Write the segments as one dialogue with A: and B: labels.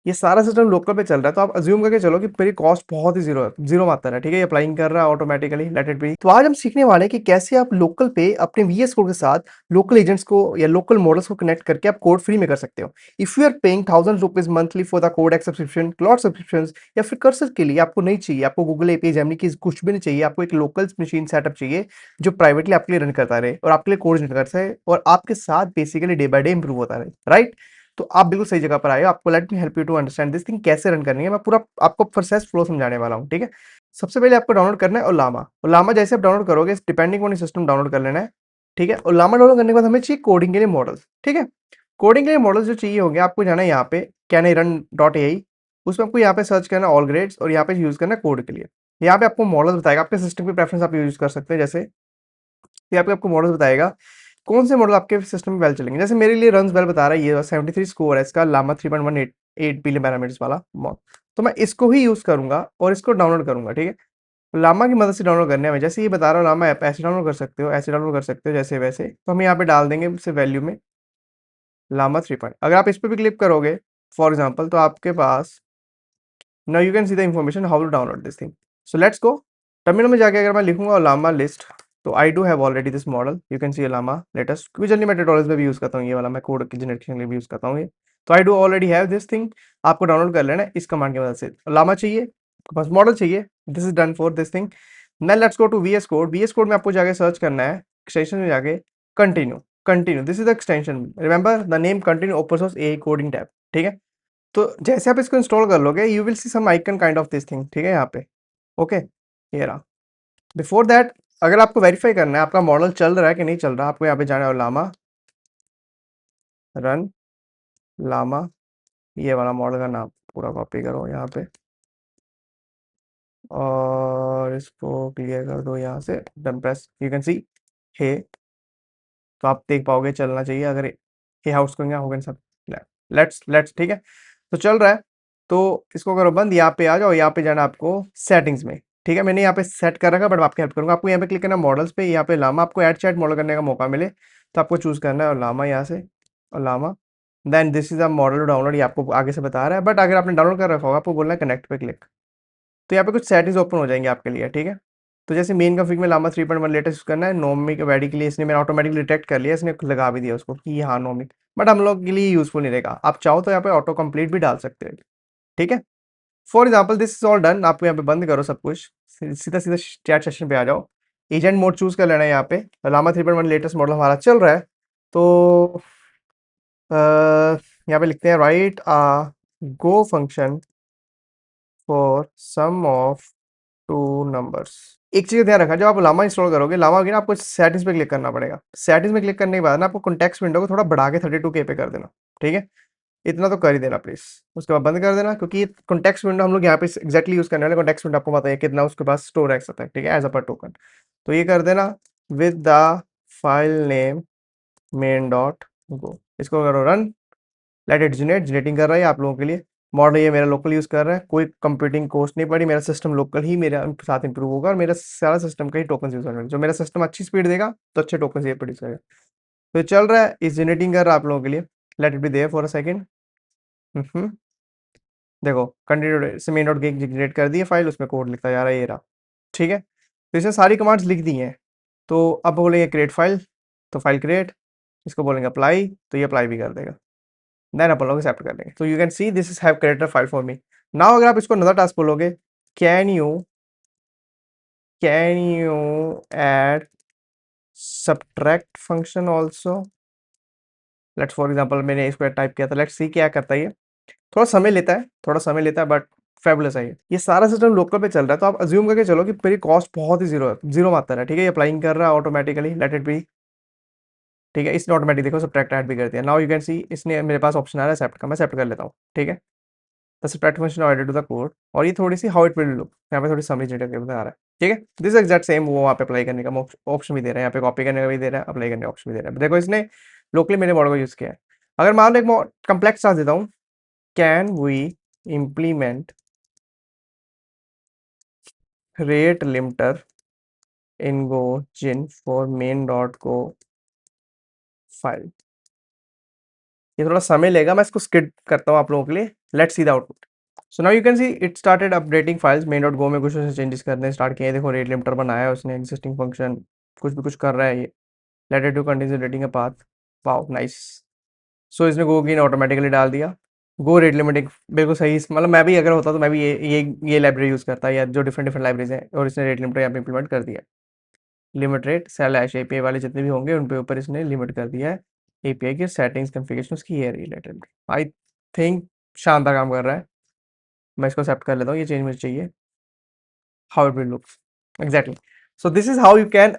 A: ये सारा system local पे चल रहा है, तो आप अज्यूम करके चलो कि मेरी कॉस्ट बहुत ही जीरो है, जीरो मात्रा है, ठीक है, ये अप्लाइंग कर रहा है ऑटोमेटिकली, लेट इट बी। तो आज हम सीखने वाले हैं कि कैसे आप लोकल पे अपने वीएस कोड के साथ लोकल एजेंट्स को या लोकल मॉडल्स को कनेक्ट करके आप कोड फ्री में कर सकते हो। If you are paying ₹1000 monthly for the Codex subscription, Claude subscription या फिर कर्सर के लिए आपको नहीं चाहिए, आपको गूगल एपीआई जेमिनी की कुछ भी नहीं चाहिए, आपको एक लोकल मशीन सेटअप चाहिए जो प्राइवेटली आपके लिए रन करता रहे और आपके लिए कोड जनरेट करता रहे और आपके साथ basically day by day improve होता रहे, राइट। तो आप बिल्कुल सही जगह पर आए हो। आपको let me help you to understand this thing कैसे रन करनी है। मैं पूरा आपको प्रोसेस फ्लो समझाने वाला हूँ, ठीक है। सबसे पहले आपको डाउनलोड करना है ओलामा। ओलामा जैसे आप डाउनलोड करोगे, डिपेंडिंग ऑन सिस्टम डाउनलोड कर लेना है, ठीक है। ओलामा डाउनलोड करने के बाद हमें चाहिए कोडिंग के लिए मॉडल्स, ठीक है। कोडिंग के लिए मॉडल्स जो चाहिए होंगे, आपको जाना है यहाँ पे can I run dot A I, उसमें आपको यहाँ पे सर्च करना ऑल ग्रेड्स और यहाँ पे यूज करना है कोड के लिए। यहाँ पे आपको मॉडल बताएगा, आपके सिस्टम की प्रेफरेंस आप यूज कर सकते हैं। जैसे यहाँ पे आपको मॉडल बताएगा कौन से मॉडल आपके सिस्टम में वेल चलेंगे। जैसे मेरे लिए रन्स वेल बता रहा है, ये 73 स्कोर है इसका, लामा 3.18 बिलियन पैरामीटर्स वाला तो मैं इसको ही यूज करूंगा और इसको डाउनलोड करूंगा, ठीक है। लामा की मदद से डाउनलोड करने में, जैसे ये बता रहा हूँ लामा ऐप ऐसे डाउनलोड कर सकते हो, ऐसे डाउनलोड कर सकते हो, जैसे वैसे। तो हम यहाँ पे डाल देंगे से वैल्यू में लामा 3 अगर आप इस पर भी क्लिक करोगे फॉर एग्जाम्पल, तो आपके पास now you can see the information how to download this thing. So let's go. Terminal में जाके अगर मैं लिखूंगा लामा लिस्ट, तो I do have already this model, you can see Llama latest, क्योंकि जनरली मैं ट्यूटोरियल्स में भी यूज करता हूँ ये वाला, मैं कोड की जनरेशन के लिए भी यूज करता हूँ ये। तो I do already have this thing. आपको डाउनलोड कर लेना है इस कमांड की मदद से। लामा चाहिए, बस मॉडल चाहिए, this is done for this thing. Then let's go to VS Code. VS Code में आपको जाके सर्च करना है एक्सटेंशन में जाके Continue. Continue this is the extension, remember the name Continue open source a coding tab, ठीक है। तो जैसे आप इसको इंस्टॉल कर लोगे, you will see some icon kind of this thing, ठीक है, यहाँ पे ओके, ये रहा। बिफोर दैट अगर आपको वेरीफाई करना है आपका मॉडल चल रहा है कि नहीं चल रहा, आपको यहाँ पे जाना है लामा रन लामा, ये वाला मॉडल का नाम पूरा कॉपी करो यहाँ पे और इसको क्लियर कर दो यहाँ से, done press, you can see hey. तो आप देख पाओगे चलना चाहिए, अगर हे हाउस को हो गया सब, लेट्स लेट्स, ठीक है। तो चल रहा है, तो इसको करो बंद, यहाँ पे आ जाओ, यहाँ पे जाना आपको सेटिंग्स में, ठीक है। मैंने यहाँ पे सेट कर रखा, बट मैं आपकी हेल्प करूंगा। आपको यहाँ पे क्लिक करना मॉडल्स पे, यहाँ पे लामा, आपको ऐड चैट मॉडल करने का मौका मिले तो आपको चूज करना है और लामा यहाँ से, और Llama then this is a model to download, ये आपको आगे से बता रहा है। बट अगर आपने डाउनलोड कर रखा होगा, आपको बोलना है कनेक्ट पे क्लिक, तो यहाँ पे कुछ सेटिंग्स ओपन हो जाएंगे आपके लिए, ठीक है। तो जैसे मेन कॉन्फ़िग में लामा 3.1 लेटेस्ट यूज करना है, नोमी के वैडी के लिए इसने मेरा ऑटोमेटिकली डिटेक्ट कर लिया, इसने लगा भी दिया उसको कि हाँ नोमी, बट हम लोग के लिए यूजफुल नहीं रहेगा। आप चाहो तो यहाँ पे ऑटो कंप्लीट भी डाल सकते हो, ठीक है। For example this is all done, आपको यहाँ पे बंद करो सब कुछ, सीधा सीधा चैट सेशन पे आ जाओ, एजेंट मोड चूज कर लेना है। यहाँ पे लामा 3.1 लेटेस्ट मॉडल हमारा चल रहा है, तो यहाँ पे लिखते हैं write Go function for sum of two numbers. एक चीज ध्यान रखना, जब आप लामा इंस्टॉल करोगे, लामा ना आपको सेटिंग्स पे क्लिक करना पड़ेगा। सेटिंग्स में क्लिक करने के बाद ना आपको कॉन्टेक्स्ट विंडो को थोड़ा बढ़ा के 32K पे कर देना, ठीक है। इतना तो कर ही देना प्लीज, उसके बाद बंद कर देना, क्योंकि कॉन्टेक्स्ट विंडो हम लोग यहाँ पे एग्जैक्टली यूज करने वाले। कॉन्टेक्स्ट विंडो आपको पता है कितना उसके पास स्टोर रख सकता है, ठीक है, एज अ पर टोकन। तो ये कर देना with the file name main dot go, इसको करो run, let it generate, generating कर रहा है आप लोगों के लिए। मॉडल ये मेरा लोकल यूज कर रहा है, कोई कंप्यूटिंग कॉस्ट नहीं पड़ी, मेरा सिस्टम लोकल ही मेरे साथ इंप्रूव होगा और मेरा सारा सिस्टम का ही टोकन यूज होगा। जो मेरा सिस्टम अच्छी स्पीड देगा तो अच्छे टोकन ये प्रोड्यूस करेगा। तो ये चल रहा है, इस जनरेटिंग कर रहा है आप लोगों के लिए, let it be there for a second. देखो कंटिन्यू से मेन डॉट गेट जनरेट कर दिए फाइल, उसमें कोड लिखता जा रहा है, ये रहा, ठीक है। तो इसने सारी कमांड्स लिख दी हैं। तो अब बोलेंगे क्रिएट फाइल, तो फाइल क्रिएट, इसको बोलेंगे अप्लाई, तो ये अप्लाई भी कर देगा, देन अपन लोग एक्सेप्ट कर लेंगे। तो you can see this is have created file for me. Now अगर आप इसको नदर टास्क बोलोगे, can you can you add subtract function also, let's for example मैंने इसको टाइप किया था, लेट्स सी क्या करता है ये। थोड़ा समय लेता है, थोड़ा समय लेता है, बट फेबुलस है ये सारा सिस्टम लोकल पे चल रहा है। तो आप अज्यूम करके चलो कि मेरी कॉस्ट बहुत ही जीरो है, जीरो मात्रा है, ठीक है। ये अप्लाइंग कर रहा है ऑटोमेटिकली, लेट इट बी, ठीक है। इसने ऑटोमेटिक देखो सब्ट्रैक्ट ऐड भी कर दिया। नाउ यू कैन सी इसने मेरे पास ऑप्शन आ रहा है सेप्ट का, मैं सेप्ट कर लेता हूँ, ठीक है। The subtract function added to the code, और ये थोड़ी सी हाउ इट विल लुक, यहाँ पे थोड़ी समरी जनरेट करके बता रहा है, ठीक है। दिस एग्जैक्ट सेम वो वहाँ पे अप्लाई करने का ऑप्शन भी दे रहा है, यहाँ पे कॉपी करने का भी दे रहा है, अप्लाई करने का ऑप्शन भी दे रहा है। देखो इसने लोकली मेरे मॉडल को यूज किया है। अगर मान लो एक कम्प्लेक्स टास्क देता हूँ, can we implement rate limiter in Go Gin for main dot go file. ये थोड़ा समय लेगा, मैं इसको स्किप करता हूँ आप लोगों के लिए, let's see the output. So now you can see it started updating files main dot go में कुछ उसने चेंजेस करने स्टार्ट किए। देखो रेट लिमिटर बनाया है उसने, एग्जिस्टिंग फंक्शन कुछ भी कुछ कर रहा है ये। Let it to continue rating a path. Wow nice. So इसने गो की ऑटोमेटिकली डाल दिया। गो रेट लिमिटिंग बिल्कुल सही, मतलब मैं भी अगर होता तो मैं भी ये लाइब्रेरी यूज़ करता, या जो डिफरेंट डिफरेंट लाइब्रेरीज हैं, और इसने रेट लिमिटर यहाँ पे इंप्लीमेंट कर दिया। लिमिट रेट स्लैश एपीआई वाले जितने भी होंगे उन पे ऊपर इसने लिमिट कर दिया है। एपीआई की सेटिंग्स कॉन्फ़िगरेशन उसकी ये रिलेटेड, आई थिंक शानदार काम कर रहा है। मैं इसको एक्सेप्ट कर लेता हूँ, ये चेंज मुझे चाहिए। how it will look exactly. So this is how you can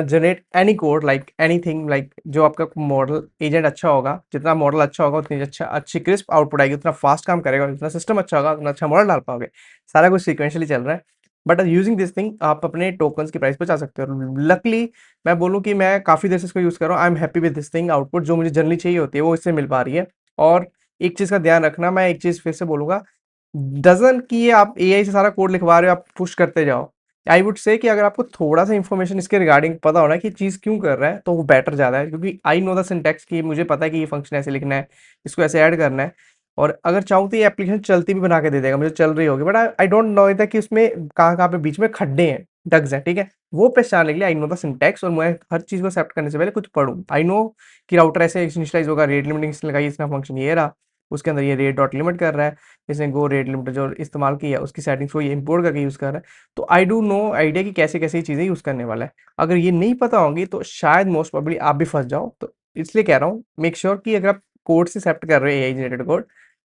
A: generate any code like anything, like जो आपका मॉडल एजेंट अच्छा होगा, जितना मॉडल अच्छा होगा उतनी अच्छी क्रिस्प आउटपुट आएगी, उतना फास्ट काम करेगा, जितना सिस्टम अच्छा होगा उतना अच्छा मॉडल डाल पाओगे। सारा कुछ सीक्वेंशियली चल रहा है, बट यूजिंग दिस थिंग आप अपने टोकन्स की प्राइस बचा सकते हो। लकली मैं बोलूँ कि मैं काफ़ी देर से इसको यूज़ कर रहा हूँ, I am happy with this thing. Output जो मुझे जनरली चाहिए होती है वो इससे मिल पा रही है। और एक चीज़ का ध्यान रखना, मैं एक चीज़ फिर से बोलूँगा, डजन कि ये आप एआई से सारा कोड लिखवा रहे हो, आप पुश करते जाओ। आई वुड से कि अगर आपको थोड़ा सा इन्फॉर्मेशन इसके रिगार्डिंग पता होना कि चीज़ क्यों कर रहा है तो वो बेटर ज़्यादा है, क्योंकि आई नो द सिंटैक्स कि मुझे पता है कि ये फंक्शन ऐसे लिखना है, इसको ऐसे ऐड करना है। और अगर चाहूँ तो ये एप्लीकेशन चलती भी बना के दे देगा, मुझे चल रही होगी, बट आई डोंट नो था कि उसमें कहाँ कहाँ पे बीच में खड्डे हैं, डग्स हैं, ठीक है। वो पहचानने के लिए आई नो द सिंटैक्स, और मैं हर चीज़ को एक्सेप्ट करने से पहले कुछ पढ़ूँ। आई नो कि राउटर ऐसे इनिशियलाइज होगा, रेट लिमिटिंग इसने लगाई, इसका फंक्शन ये रहा, उसके अंदर ये रेट डॉट लिमिट कर रहा है, इसने गो रेट लिमिटर जो इस्तेमाल किया उसकी सेटिंग्स को ये इंपोर्ट करके यूज़ कर रहा है। तो आई डू नो आइडिया कि कैसे कैसे ये चीज़ें यूज़ करने वाला है। अगर ये नहीं पता होंगी तो शायद मोस्ट प्रोबेबली आप भी फंस जाओ। तो इसलिए कह रहा हूँ, मेक श्योर कि अगर आप कोड से एक्सेप्ट कर रहे हो एआई जनरेटेड कोड,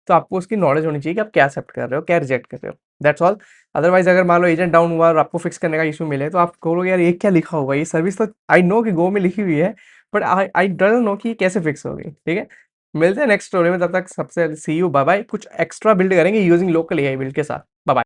A: तो आपको उसकी नॉलेज होनी चाहिए कि आप क्या एक्सेप्ट कर रहे हो, क्या रिजेक्ट कर रहे हो, दैट्स ऑल। अदरवाइज अगर मान लो एजेंट डाउन हुआ और आपको फिक्स करने का इशू मिले तो आप कहोगे यार ये क्या लिखा हुआ है, ये सर्विस तो आई नो कि गो में लिखी हुई है, बट आई डोंट नो कि कैसे फिक्स होगी, ठीक है। मिलते हैं नेक्स्ट स्टोरी में, तब तक सबसे सी यू, बाय बाय। कुछ एक्स्ट्रा बिल्ड करेंगे यूजिंग लोकल एआई बिल्ड के साथ। Bye bye.